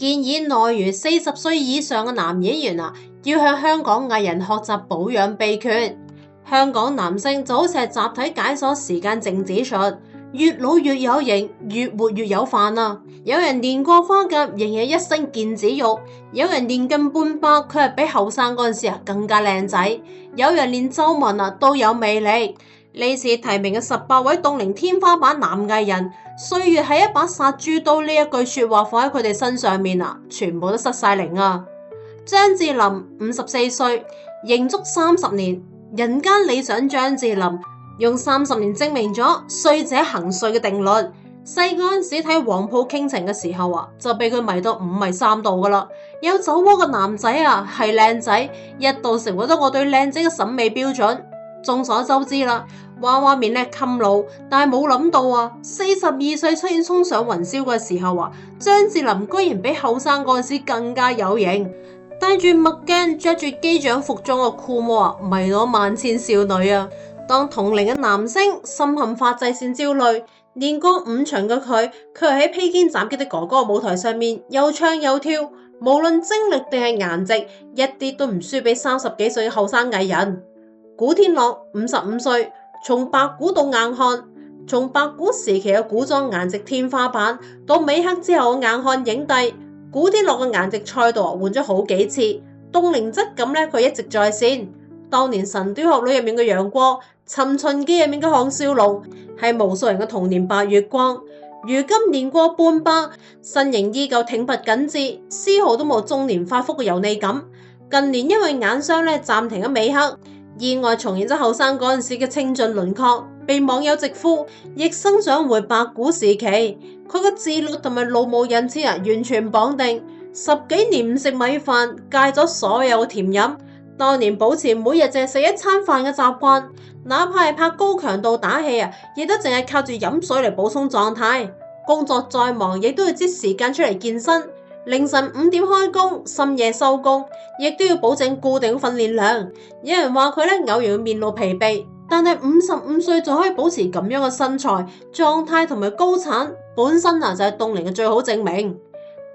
建議內娛40歲以上嘅男演員要向香港藝人學習保養秘訣。香港男星就好似係集體解鎖時間靜止術，越老越有型，越活越有範啊！有人年過花甲，仍然一身腱子肉；有人年近半百，佢係比後生嗰陣時更加靚仔；有人連皺紋都有魅力。呢次提名嘅18位凍齡天花板男藝人，歲月係一把殺豬刀，呢一句說話放喺佢哋身上面全部都失晒靈啊！張智霖54歲，迎足30年，人間理想張智霖用30年證明咗衰者恒衰嘅定律。細嗰陣時睇《黃埔傾情》嘅時候就被佢迷到5迷3道噶啦。有酒窩嘅男仔係靚仔，一度成為咗我對靚仔嘅審美標準。眾所周知啦，娃娃面咧襟老，但係冇諗到42歲出現衝上雲霄嘅時候張智霖居然比後生嗰陣時更加有型，戴住墨鏡，着住機長服裝嘅酷模迷咗萬千少女啊！當同齡嘅男星深陷法制線焦慮，年過5旬嘅佢卻喺披荊斬棘的哥哥舞台上面又唱又跳，無論精力定係顏值，一啲都唔輸俾30幾歲嘅後生藝人。古天樂55歲，從白古到硬漢，從白古時期嘅古裝顏值天花板，到美黑之後嘅硬漢影帝，古天樂嘅顏值賽道換咗好幾次，凍齡質感佢一直在線。當年《神雕俠侶》入面嘅楊過，《尋秦記》入面嘅項少龍，係無數人嘅童年白月光。如今年過半百，身形依舊挺拔緊緻，絲毫都冇中年發福嘅油膩感。近年因為眼霜暫停咗美黑，意外重現咗後生嗰陣時嘅清俊輪廓，被網友直呼亦生長回白古時期。佢嘅自律同埋老母印錢完全綁定，10幾年唔食米飯，戒咗所有甜飲。當年保持每日淨係食一餐飯嘅習慣，哪怕係拍高強度打戲亦都淨係靠住飲水嚟補充狀態。工作再忙，亦都要擠時間出嚟健身。凌晨5點開工，深夜收工，亦都要保證固定訓練量。有人話佢偶然會面露疲憊，但係55歲就可以保持咁樣嘅身材狀態同埋高產，本身就係凍齡嘅最好證明。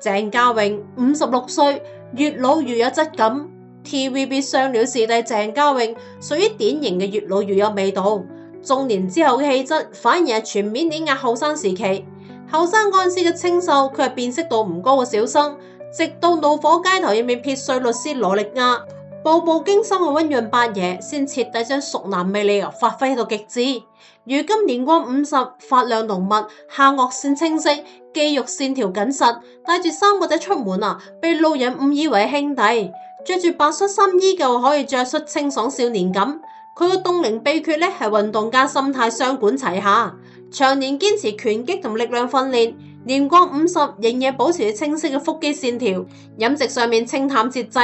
鄭嘉穎56歲，越老越有質感。TVB 雙料視帝鄭嘉穎屬於典型嘅越老越有味道，中年之後嘅氣質反而係全面碾壓後生時期。後生嗰陣時嘅清秀，佢係辨識度唔高嘅小生，直到怒火街頭入面撇碎律師羅力亞，步步驚心嘅溫潤八爺，先徹底將熟男魅力發揮到極致。如今年過50，髮量濃密，下顎線清晰，肌肉線條緊實，帶住3個仔出門被路人誤以為兄弟。着住白恤衫依舊可以着出清爽少年感。佢嘅凍齡秘訣係運動加心態雙管齊下，長年堅持拳擊同力量訓練，年過50仍然保持清晰嘅腹肌線條。飲食上面清淡節制，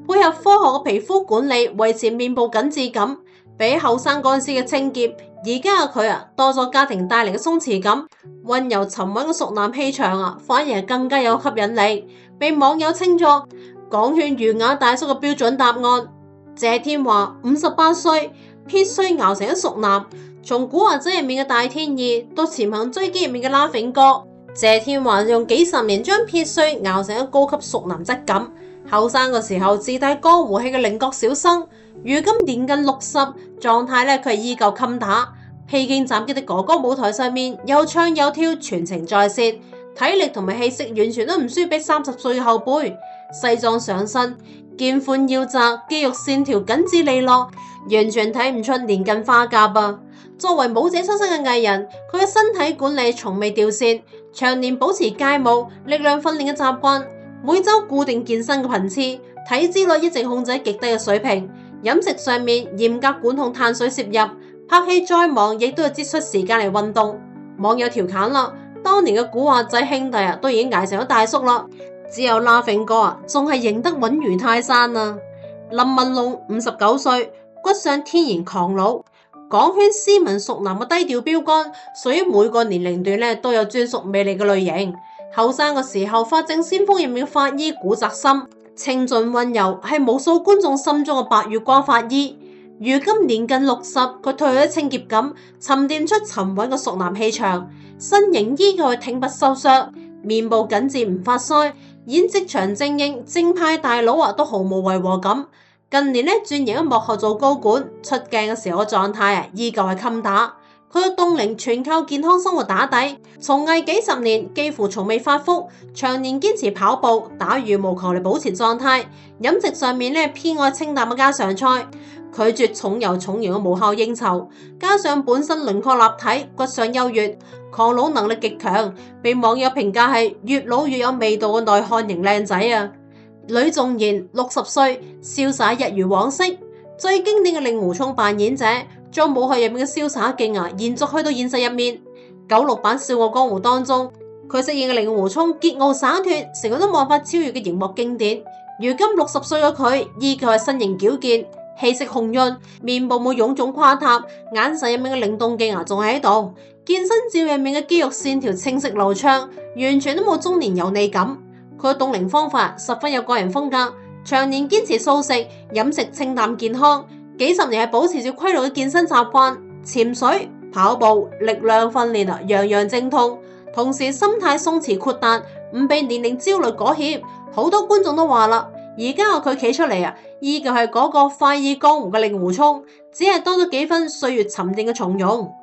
配合科學嘅皮膚管理，維持面部緊緻感。比後生嗰陣時嘅清潔，而家嘅佢多咗家庭帶嚟嘅鬆弛感，溫柔沉穩嘅熟男氣場反而係更加有吸引力，被網友稱作港圈儒雅大叔嘅標準答案。謝天華58歲，撇須熬成咗熟男，從古惑仔入面嘅大天二到潛行追擊入面嘅 Laughing 哥，謝天華用幾十年將撇須熬成咗高級熟男質感。後生嘅時候自帶江湖氣嘅稜角小生，如今年近60，狀態佢係依舊襟打。披荊斬棘的哥哥舞台上面又唱又跳，全程在線，體力同埋氣息完全都唔輸俾30歲嘅後輩。西裝上身，肩寬腰窄，肌肉線條緊緻利落，完全睇唔出年近花甲啊！作為舞者出身嘅藝人，佢嘅身體管理從未掉線，長年保持街舞、力量訓練嘅習慣，每周固定健身嘅頻次，體脂率一直控制喺極低嘅水平。飲食上面嚴格管控碳水攝入，拍戲再忙亦都要擠出時間嚟運動。網友調侃啦，當年嘅古惑仔兄弟都已經捱成咗大叔啦。只有 Laughing 哥仲係型得穩如泰山啊！林文龍59歲，骨相天然狂佬，港圈斯文熟男嘅低調標杆，屬於每個年齡段都有專屬魅力嘅類型。後生嘅時候，法證先鋒入面嘅法醫古澤森，清俊溫柔，係無數觀眾心中嘅白月光法醫。如今年近60，佢褪去清潔感，沉澱出沉穩嘅熟男氣場，身形依舊係挺拔瘦削，面部緊緻唔發腮。演職場精英、正派大佬啊，都毫無違和感。近年轉型喺幕後做高管，出鏡嘅時候嘅狀態依舊係襟打。佢嘅凍齡全靠健康生活打底，從藝幾十年幾乎從未發福，長年堅持跑步、打羽毛球嚟保持狀態。飲食上面偏愛清淡嘅家常菜，拒絕重油重鹽嘅無效應酬，加上本身輪廓立體、骨相優越，抗老能力極強，被網友評價係越老越有味道嘅內涵型靚仔啊！呂頌賢60歲，瀟灑一如往昔。最經典嘅令狐沖扮演者，將武俠入面嘅瀟灑勁延續去到現實入面。96版《笑傲江湖》當中，佢飾演嘅令狐沖桀驁灑脫，成為都冇法超越嘅熒幕經典。如今60歲嘅佢，依舊係身形矯健，氣息紅潤，面部冇臃腫垮塌，眼神入面嘅靈動勁仲喺度。健身照入面嘅肌肉線條清晰流暢，完全都冇中年油膩感。佢嘅凍齡方法十分有個人風格，長年堅持素食，飲食清淡健康，幾十年係保持住規律嘅健身習慣，潛水、跑步、力量訓練樣樣精通。同時心態鬆弛豁達，唔被年齡焦慮裹挾。好多觀眾都話啦，而家佢企出嚟依舊係嗰個快意江湖嘅令狐沖，只係多咗幾分歲月沉澱嘅從容。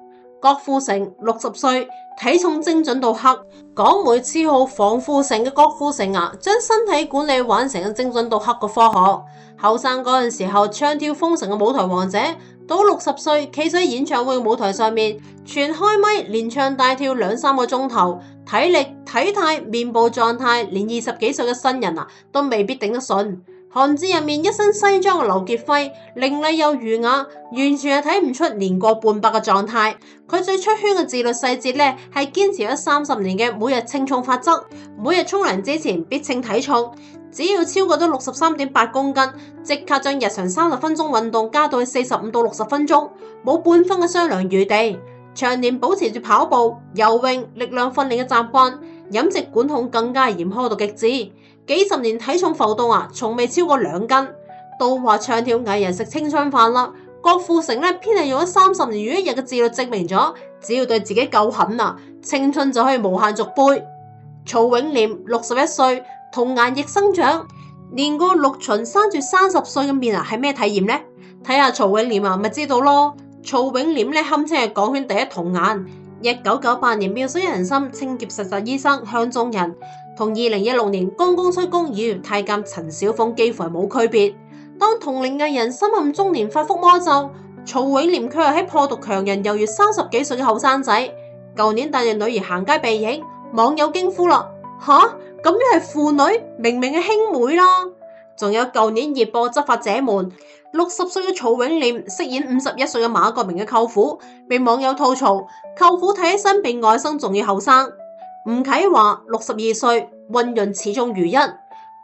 郭富城60歲，體重精準到黑，港媒稱號防腐城嘅郭富城將身體管理玩成精準到黑嘅科學。後生嗰陣時候唱跳封神嘅舞台王者，到60歲企喺演唱會嘅舞台上面，全開咪連唱帶跳2-3個鐘頭，體力、體態、面部狀態，連20幾歲嘅新人都未必頂得順。韓戰入面一身西裝嘅劉傑輝，伶俐又儒雅，完全係睇唔出年過半百嘅狀態。佢最出圈嘅自律細節係堅持咗30年嘅每日稱重法則，每日沖涼之前必稱體重，只要超過咗63.8公斤，即刻將日常30分鐘運動加到去45到60分鐘，冇半分嘅商量餘地。長年保持住跑步、游泳、力量訓練嘅習慣，飲食管控更加嚴苛到極致。幾十年體重浮動從未超過2斤。都話唱跳藝人食青春飯啦，郭富城偏係用咗30年如一日嘅自律證明咗，只要對自己夠狠青春就可以無限續杯。曹永廉61歲，童顏逆生長，練過6旬生住30歲嘅面係咩體驗呢？睇下曹永廉咪知道咯。曹永廉堪稱係港圈第一童顏。1998年妙手仁心清潔實習醫生向中人，同2016年剛剛出宮演太監陳小鳳幾乎係冇區別。當同齡藝人深陷中年發福魔咒，曹永廉卻係喺破毒強人猶如30幾歲嘅後生仔。舊年帶住女兒行街被影，網友驚呼啦：吓，咁樣係父女，明明係兄妹啦！仲有舊年熱播執法者們，60歲嘅曹永廉飾演51歲嘅馬國明嘅舅父，被網友吐槽舅父睇起身比外甥仲要後生。吳啟華62歲，溫潤始終如一，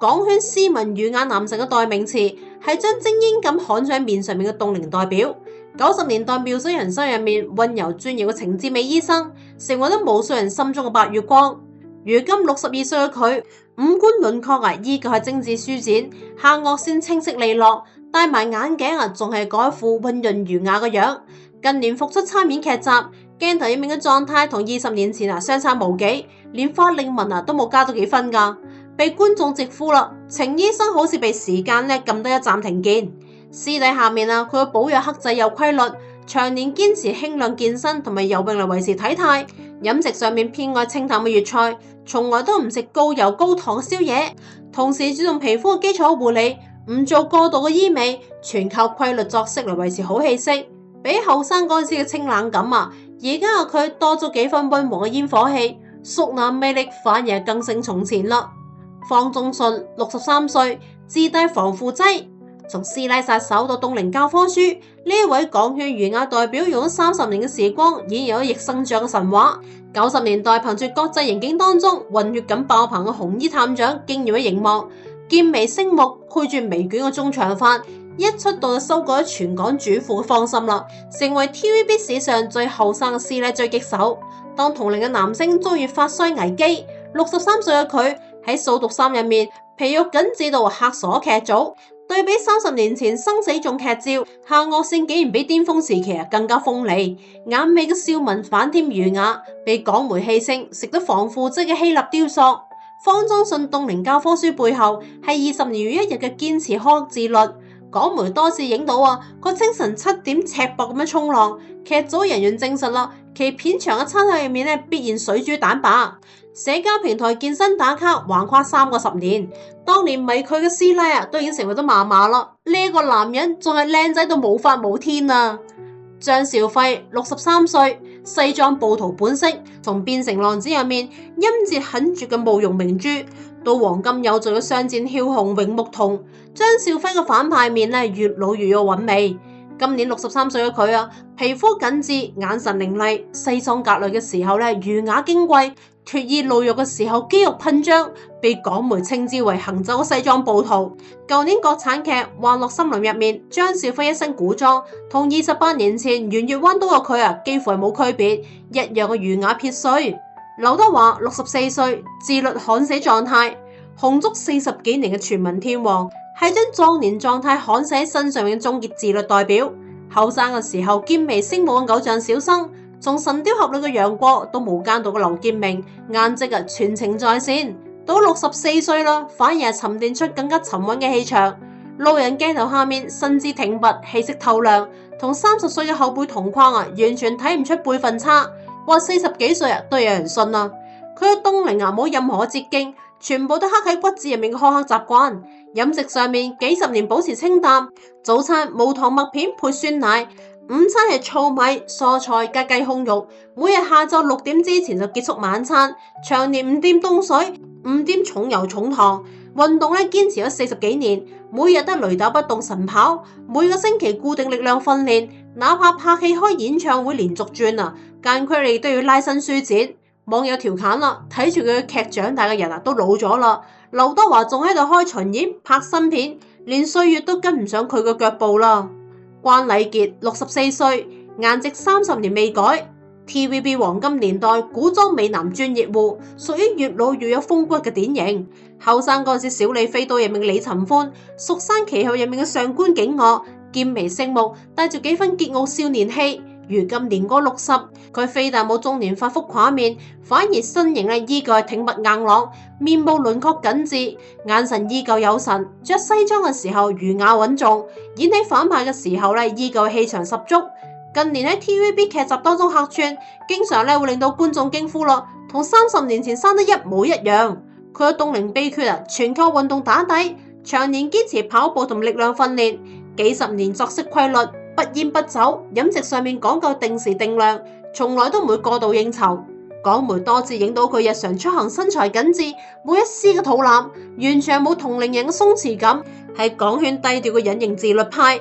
港圈斯文儒雅男神嘅代名詞，係將精英感焊在面上面嘅凍齡代表。90年代妙手仁心入面溫柔專業嘅程志美醫生，成為咗無數人心中嘅白月光。如今62歲嘅佢，五官輪廓依舊係精緻舒展，下顎線清晰利落，戴埋眼鏡仲係嗰一副溫潤儒雅嘅樣。近年復出參演劇集，鏡頭入面嘅狀態同20年前相差無幾，連法令紋都冇加到幾分㗎，被觀眾直呼啦。程醫生好似被時間撳得一暫停鍵。私底下面佢嘅保養克制又規律，長年堅持輕量健身同埋游泳嚟維持體態。飲食上面偏愛清淡嘅粵菜，從來都唔食高油高糖嘅宵夜，同時注重皮膚嘅基礎護理，唔做過度嘅醫美，全靠規律作息嚟維持好氣息。比後生嗰陣時嘅清冷感而家嘅佢多咗幾分溫和嘅煙火氣，熟男魅力反而係更勝從前啦。方中信63歲，自帶防腐劑。從師奶殺手到凍齡教科書，呢一位港圈儒雅代表用咗30年嘅時光演繹咗逆生長嘅神話。90年代憑住國際刑警當中混血感爆棚嘅紅衣探長驚豔咗熒幕，劍眉星目配住微捲嘅中長髮，一出道就收割咗全港主婦嘅芳心啦，成為 TVB 史上最後生嘅師奶狙擊手。當同齡嘅男星遭遇發腮危機，63歲嘅佢喺掃毒3入面皮肉緊致到嚇傻劇組。對比30年前生死狀劇照，下顎線竟然比巔峰時期更加鋒利，眼尾嘅笑紋反添儒雅，被港媒戲稱食得防腐劑嘅希臘雕塑。方中信凍齡教科書背後係20年如一日嘅堅持苛刻自律。港媒多次影到佢清晨7點赤膊咁樣衝浪。劇組人員證實啦，其片場嘅餐廳入面必然水煮蛋白。社交平台健身打卡橫跨3個10年，當年迷佢嘅師奶都已經成為咗嫲嫲啦。呢個男人仲係靚仔到無法無天啊！張兆輝63歲，西裝暴徒本色，從變成浪子入面陰節狠絕嘅慕容明珠，到黃金有罪嘅商戰梟雄榮木桐，張兆輝嘅反派面越老越有韻味。今年63歲嘅佢皮膚緊緻，眼神凌厲，西裝革履嘅時候儒雅矜貴，脫衣露肉嘅時候肌肉噴張，被港媒稱之為行走嘅西裝暴徒。舊年國產劇《幻樂森林》入面，張兆輝一身古裝，同28年前圓月彎刀嘅佢幾乎係冇區別，一樣嘅儒雅撇須。劉德華64歲，自律焊死狀態，紅足40幾年嘅全民天王，係將壯年狀態焊死喺身上嘅終極自律代表。後生嘅時候肩眉星舞嘅偶像小生，從神雕俠侶嘅楊過到無間道嘅劉建明，顏值全程在線。到64歲啦，反而係沉澱出更加沉穩嘅氣場。路人鏡頭下面身姿挺拔，氣息透亮，同30歲嘅後輩同框完全睇唔出輩分差。話40幾歲都有人信啦。佢嘅凍齡冇任何捷徑，全部都刻喺骨子入面嘅苛刻習慣。飲食上面幾十年保持清淡，早餐無糖麥片配酸奶，午餐係糙米、蔬菜加雞胸肉，每日下晝6點之前就結束晚餐，長年唔掂凍水，唔掂重油重糖。運動堅持咗40幾年，每日都雷打不動晨跑，每個星期固定力量訓練，哪怕拍戲開演唱會連續轉間距離都要拉伸舒展。網友調侃啦，睇住佢嘅劇長大嘅人都老咗啦。劉德華仲喺度開巡演拍新片，連歲月都跟唔上佢嘅腳步啦。關禮傑64歲，顏值30年未改。TVB 黃金年代古裝美男專業戶，屬於越老越有風骨嘅典型。後生嗰陣時，小李飛刀入面嘅李尋歡，《蜀山奇俠》入面嘅上官景岳，劍眉星目，帶住幾分桀驁少年氣。如今年過60，佢非但冇中年發福垮面，反而身形依舊係挺拔硬朗，面部輪廓緊緻，眼神依舊有神。着西裝嘅時候儒雅穩重，演起反派嘅時候依舊氣場十足。近年喺 TVB 劇集當中客串，經常會令到觀眾驚呼咯，同30年前生得一模一樣。佢嘅凍齡秘訣全靠運動打底，長年堅持跑步同力量訓練，幾十年作息規律。不煙不酒，飲食上面講究定時定量，從來都唔會過度應酬。港媒多次影到佢日常出行身材緊緻，每一絲嘅肚腩，完全冇同齡人嘅鬆弛感，係港圈低調嘅隱形自律派。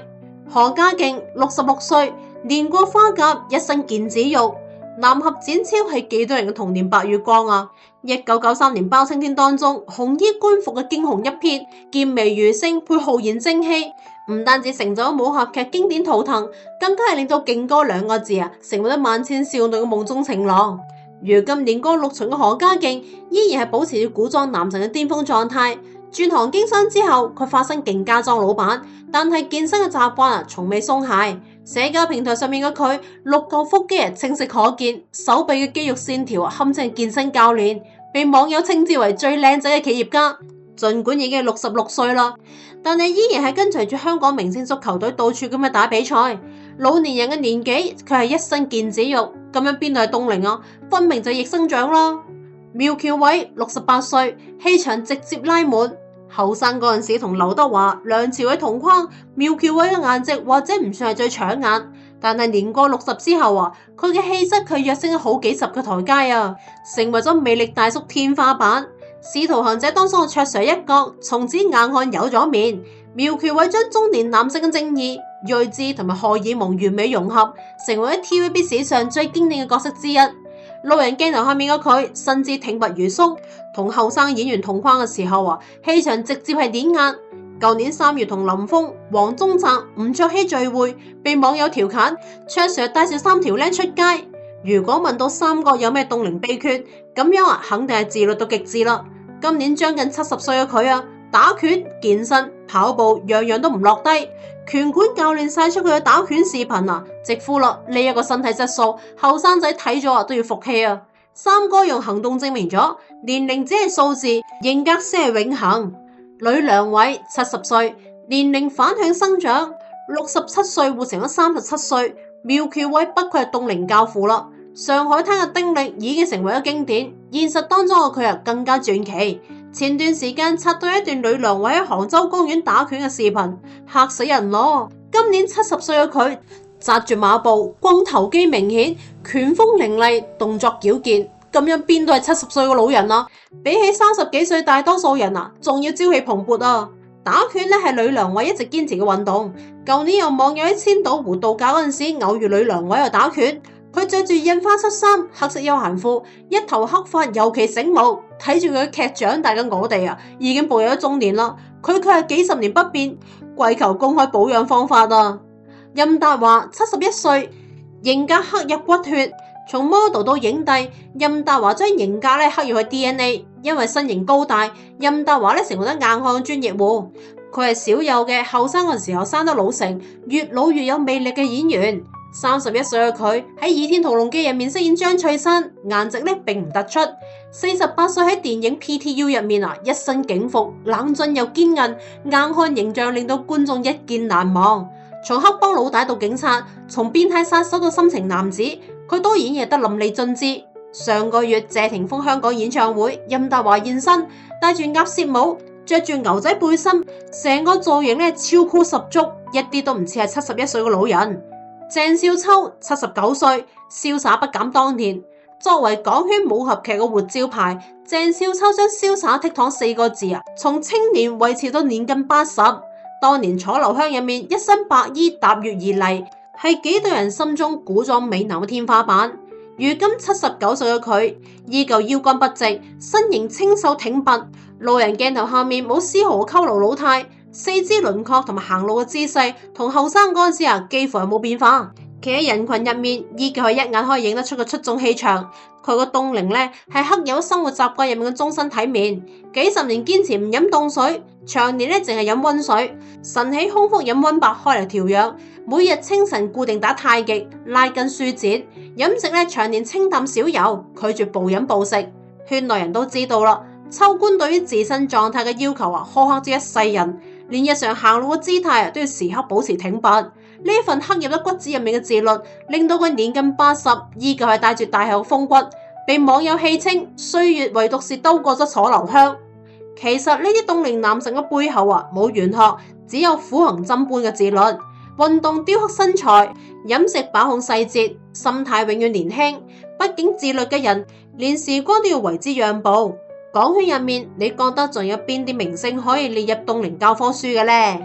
何家勁66歲，年過花甲，一身腱子肉。南俠展超係幾多人嘅童年白月光！1993年包青天當中，紅衣官服嘅驚鴻一瞥，劍眉如星配浩然正氣，唔單止成就咗武俠劇經典圖騰，更加係令到勁歌2個字成為咗萬千少女嘅夢中情郎。如今年過6旬嘅何家勁，依然係保持住古裝男神嘅巔峰狀態。轉行經商之後，佢化身勁家莊老闆，但係健身嘅習慣從未鬆懈。社交平台上面嘅佢，6嚿腹肌清晰可見，手臂嘅肌肉線條堪稱健身教練，被網友稱之為最靚仔嘅企業家。儘管已經係66歲啦，但係依然係跟隨住香港明星足球隊到處咁樣打比賽。老年人嘅年紀，佢係一身腱子肉，咁樣邊度係凍齡分明就逆生長啦。苗僑偉68歲，氣場直接拉滿。後生嗰陣時同劉德華、梁朝偉同框，苗僑偉嘅顏值或者唔算係最搶眼，但係年過60之後佢嘅氣質卻躍升咗好幾十個台階成為咗魅力大叔天花板。使徒行者當中嘅卓 Sir 一角，從此硬漢有咗面。苗僑偉將中年男性嘅正義、睿智同埋荷爾蒙完美融合，成為咗 TVB 史上最經典嘅角色之一。路人鏡頭下面嘅佢，身姿挺拔如松，同後生演員同框嘅時候氣場直接係碾壓。舊年3月同林峰、黃宗澤、吳卓羲聚會，被網友調侃卓 Sir 帶住3條靚出街。如果問到3個有咩凍齡秘訣，咁樣肯定係自律到極致啦。今年將近70歲嘅佢打拳、健身、跑步，樣樣都唔落低。拳館教練晒出佢嘅打拳視頻直呼啦，呢一個身體質素，後生仔睇咗都要服氣。三哥用行動證明咗年齡只係數字，人格先係永恆。呂良偉70歲，年齡反向生長，67歲活成咗37歲，苗僑偉不愧係凍齡教父啦。上海灘嘅丁力已經成為咗經典，現實當中嘅佢更加傳奇。前段時間刷到一段呂良偉喺杭州公園打拳嘅視頻，嚇死人咯！今年70歲嘅佢，紮住馬步，光頭肌明顯，拳風凌厲，動作矯健，咁樣邊度係70歲嘅老人啊？比起30幾歲大多數人啊，仲要朝氣蓬勃啊！打拳咧係呂良偉一直堅持嘅運動。舊年有網友喺千島湖度假嗰陣時偶遇呂良偉喺度打拳，佢着住印花恤衫、黑色休閒褲，一頭黑髮尤其醒目。睇住佢劇長大嘅我哋啊，已經步入咗中年啦。佢卻係幾十年不變，跪求公開保養方法啊！任達華71歲，型格刻入骨血，從 model 到影帝，任達華將型格刻入去 DNA。因為身形高大，任達華成為咗硬漢專業戶。佢係少有嘅後生嘅時候生得老成，越老越有魅力嘅演員。31歲嘅佢喺《倚天屠龍記》入面飾演張翠山，顏值並唔突出。48歲喺電影 PTU 入面一身警服，冷峻又堅韌，硬漢形象令到觀眾一見難忘。從黑幫老大到警察，從變態殺手到深情男子，佢都演繹得淋漓盡致。上個月謝霆鋒香港演唱會，任達華現身，戴住鴨舌帽，着住牛仔背心，成個造型超酷十足，一啲都唔似係71歲嘅老人。鄭少秋79歲，瀟灑不減當年。作為港圈武俠劇嘅活招牌，鄭少秋將瀟灑倜儻4個字從青年維持到年近80。當年楚留香入面一身白衣踏月而嚟，係幾對人心中古裝美男嘅天花板。如今79歲嘅佢，依舊腰桿筆直，身形清秀挺拔，路人鏡頭下面冇絲毫嘅佝僂老態，四肢輪廓同埋行路嘅姿勢同後生嗰陣時幾乎係冇變化。企喺人群入面，依舊係一眼可以影得出嘅出眾氣場。佢個凍齡係刻有生活習慣入面嘅終身體面，幾十年堅持唔飲凍水，長年淨係飲溫水，晨起空腹飲溫白開嚟調養，每日清晨固定打太極、拉筋舒展，飲食長年清淡少油，拒絕暴飲暴食。圈內人都知道啦，秋官對於自身狀態嘅要求苛刻之一世人，連日常行路嘅姿態都要時刻保持挺拔。呢份刻入咗骨子入面嘅自律，令到佢年近80，依舊係帶住大口風骨，被網友戲稱歲月唯獨是兜過咗楚留香。其實呢啲凍齡男神嘅背後冇玄學，只有苦行僧般嘅自律。運動雕刻身材，飲食把控細節，心態永遠年輕。畢竟自律嘅人，連時光都要為之讓步。港圈入面，你覺得仲有邊啲明星可以列入凍齡教科書嘅呢？